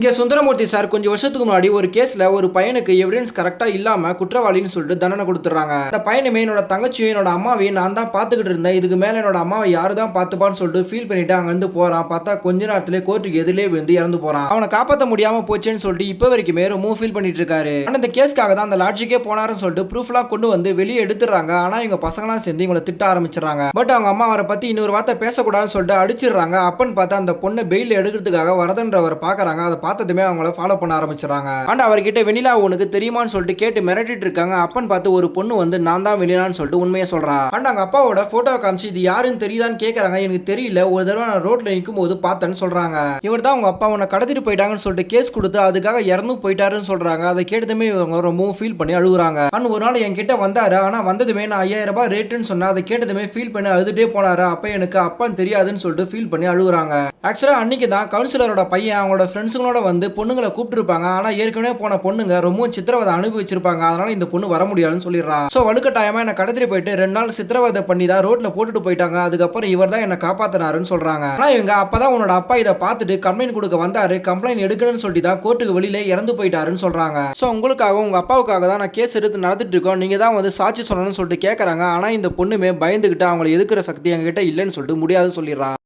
இங்க சுந்தரமூர்த்தி சார் கொஞ்சம் வருஷத்துக்கு முன்னாடி ஒரு கேஸ்ல ஒரு பையனுக்கு எவிடன்ஸ் கரெக்டா இல்லாம குற்றவாளின்னு சொல்லிட்டு தண்டனை கொடுத்துறாங்க. அந்த பையனுமே என்னோட தங்கச்சியும் என்னோட அம்மாவையும் நான் தான் பாத்துக்கிட்டு இருந்தேன், இதுக்கு மேல என்னோட அம்மாவை யாரு தான் பாத்துப்பான்னு சொல்லிட்டு ஃபீல் பண்ணிட்டு அங்க இருந்து போறான். பார்த்தா கொஞ்ச நேரத்திலே கோர்ட்டுக்கு எதிரிலே விழுந்து இறந்து போறான். அவனை காப்பாற்ற முடியாம போச்சேன்னு சொல்லிட்டு இப்ப வரைக்குமே ரொம்ப ஃபீல் பண்ணிட்டு இருக்காரு. ஆனா இந்த கேஸ்க்காக தான் அந்த லாட்ஜிக்கே போனாருன்னு சொல்லிட்டு ப்ரூஃப் எல்லாம் கொண்டு வந்து வெளியே எடுத்துறாங்க. ஆனா இவங்க பசங்களாம் சேர்ந்து இவங்களை திட்ட ஆரம்பிச்சிடறாங்க. பட் அவங்க அம்மா அவரை பத்தி இன்னொரு வார்த்தை பேசக்கூடாதுன்னு சொல்லிட்டு அடிச்சிடுறாங்க. அப்பன்னு பார்த்தா அந்த பொண்ணு பெயில் எடுக்கிறதுக்காக வரதன்றவர் பாக்குறாங்க. அதை பார்த்ததுமே அவங்கள ஃபாலோ பண்ண ஆரம்பிச்சாங்க. அண்ட் அவர்கிட்ட வெண்ணிலா உனக்கு தெரியுமான்னு சொல்லிட்டு கேட்டு மிரட்டிட்டு இருக்காங்க. அப்பன்னு பார்த்து ஒரு பொண்ணு வந்து நான் தான் வெண்ணிலான்னு சொல்லிட்டு உண்மையை சொல்றா. அண்ட் அவங்க அப்பாவோட போட்டோ காமிச்சு இது யாருன்னு தெரியுதான்னு கேட்கறாங்க. எனக்கு தெரியல, ஒரு தடவை நான் ரோட்ல நிற்கும் போது பார்த்தேன்னு சொல்றாங்க. இவர் தான் உங்க அப்பா உன்னை கடத்திட்டு போயிட்டாங்கன்னு சொல்லிட்டு கேஸ் கொடுத்து அதுக்காக இறந்து போயிட்டாருன்னு சொல்றாங்க. அதை கேட்டதுமே இவங்க ரொம்பவும் ஃபீல் பண்ணி அழுகுறாங்க. அண்ட் ஒரு நாள் என்கிட்ட வந்தாரு, ஆனா வந்ததுமே நான் 5000 ரூபாய் ரேட்டுன்னு சொன்னா அதை கேட்டதுமே ஃபீல் பண்ணி அழுதுட்டே போனாரு. அப்ப எனக்கு அப்பான்னு தெரியாதுன்னு சொல்லிட்டு ஃபீல் பண்ணி அழுகுறாங்க. ஆக்சுவலா அன்னைக்கு தான் கவுன்சிலரோட பையன் அவங்களோட ஃப்ரெண்ட்ஸுங்களோட வந்து பொண்ணுங்களை கூப்பிட்டுருப்பாங்க. ஆனா ஏற்கனவே போன பொண்ணுங்க ரொம்பவும் சித்திரவதை அனுபவிச்சிருப்பாங்க. அதனால இந்த பொண்ணு வர முடியாதுன்னு சொல்லிடுறா. சோ வலுக்கட்டாயமா என்ன கடத்திட்டு போயிட்டு 2 நாள் சித்திரவதை பண்ணி தான் ரோட்ல போட்டுட்டு போயிட்டாங்க. அதுக்கப்புறம் இவர் தான் என்ன காப்பாத்தினாருன்னு சொல்றாங்க. ஆனா இவங்க அப்பதான் உன்னோட அப்பா இதை பார்த்துட்டு கம்ப்ளைண்ட் கொடுக்க வந்தாரு, கம்ப்ளைண்ட் எடுக்கணும்னு சொல்லிட்டு தான் கோர்ட்டுக்கு வெளியில இறந்து போயிட்டாருன்னு சொல்றாங்க. சோ உங்களுக்காக உங்க அப்பாவுக்காக தான் நான் கேஸ் எடுத்து நடத்திட்டு இருக்கோம், நீங்க தான் வந்து சாட்சி சொல்லணும்னு சொல்லிட்டு கேட்கறாங்க. ஆனா இந்த பொண்ணுமே பயந்துகிட்டு அவங்களை எதுக்குற சக்தி எங்ககிட்ட இல்லைன்னு சொல்லிட்டு முடியாது சொல்லிடுறா.